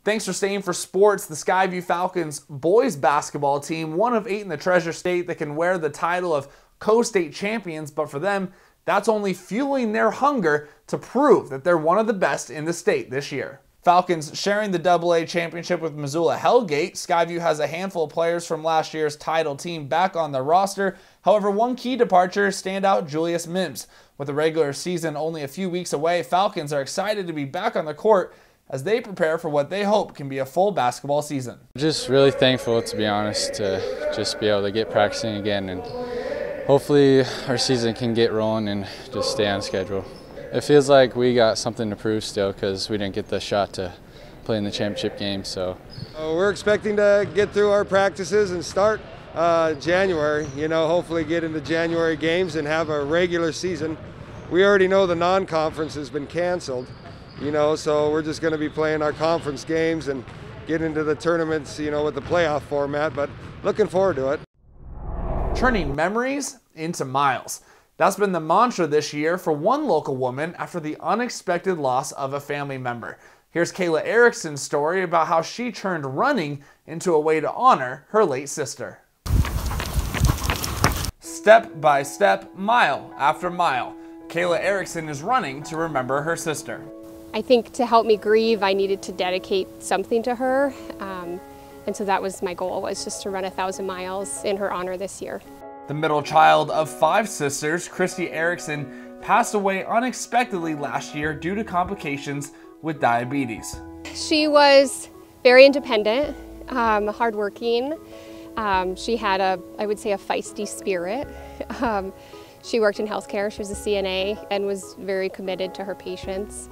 Thanks for staying for sports. The Skyview Falcons boys basketball team, one of 8 in the Treasure State that can wear the title of co-state champions, but for them, that's only fueling their hunger to prove that they're one of the best in the state this year. Falcons sharing the AA championship with Missoula Hellgate. Skyview has a handful of players from last year's title team back on the roster. However, one key departure, standout Julius Mims. With the regular season only a few weeks away, Falcons are excited to be back on the court as they prepare for what they hope can be a full basketball season. Just really thankful, to be honest, to just be able to get practicing again, and hopefully our season can get rolling and just stay on schedule. It feels like we got something to prove still because we didn't get the shot to play in the championship game. So we're expecting to get through our practices and start January, hopefully get into January games and have a regular season. We already know the non-conference has been canceled. So we're just going to be playing our conference games and get into the tournaments, with the playoff format, but looking forward to it. Turning memories into miles. That's been the mantra this year for one local woman after the unexpected loss of a family member. Here's Kayla Erickson's story about how she turned running into a way to honor her late sister. Step by step, mile after mile, Kayla Erickson is running to remember her sister. I think to help me grieve, I needed to dedicate something to her. And so that was my goal, was just to run 1,000 miles in her honor this year. The middle child of 5 sisters, Christy Erickson, passed away unexpectedly last year due to complications with diabetes. She was very independent, hardworking. She had I would say a feisty spirit. She worked in healthcare, she was a CNA, and was very committed to her patients.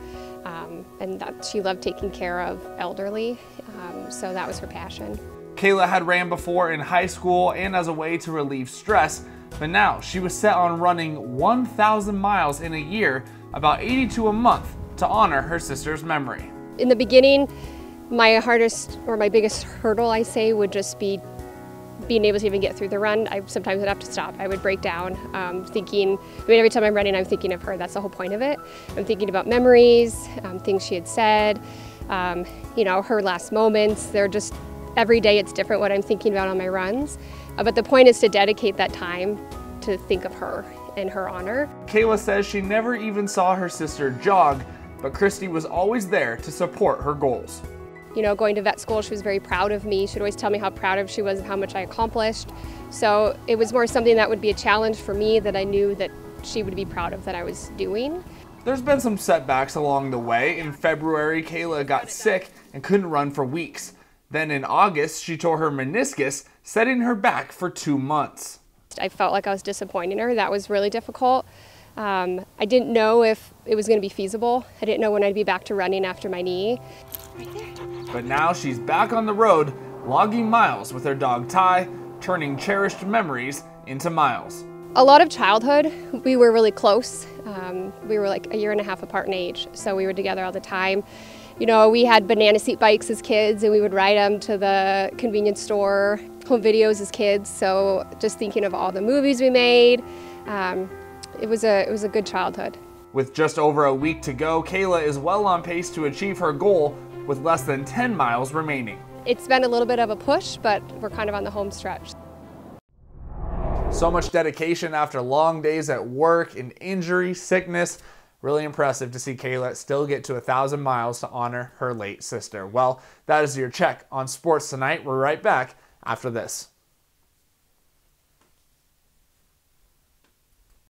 And that she loved taking care of elderly, so that was her passion. Kayla had ran before in high school and as a way to relieve stress, but now she was set on running 1,000 miles in a year, about 82 a month, to honor her sister's memory. In the beginning, my hardest or my biggest hurdle, I say, would just be being able to even get through the run. I sometimes would have to stop. I would break down, every time I'm running, I'm thinking of her. That's the whole point of it. I'm thinking about memories, things she had said, her last moments. They're just, every day it's different what I'm thinking about on my runs. But the point is to dedicate that time to think of her in her honor. Kayla says she never even saw her sister jog, but Christy was always there to support her goals. Going to vet school, she was very proud of me. She'd always tell me how proud of she was of how much I accomplished. So it was more something that would be a challenge for me that I knew that she would be proud of that I was doing. There's been some setbacks along the way. In February, Kayla got sick and couldn't run for weeks. Then in August, she tore her meniscus, setting her back for 2 months. I felt like I was disappointing her. That was really difficult. I didn't know if it was going to be feasible. I didn't know when I'd be back to running after my knee. Right there. But now she's back on the road, logging miles with her dog Ty, turning cherished memories into miles. A lot of childhood, we were really close. We were like 1.5 years apart in age, so we were together all the time. We had banana seat bikes as kids, and we would ride them to the convenience store, home videos as kids, so just thinking of all the movies we made, it was a good childhood. With just over a week to go, Kayla is well on pace to achieve her goal with less than 10 miles remaining. It's been a little bit of a push, but we're kind of on the home stretch. So much dedication after long days at work and injury, sickness. Really impressive to see Kayla still get to 1,000 miles to honor her late sister. Well, that is your check on sports tonight. We're right back after this.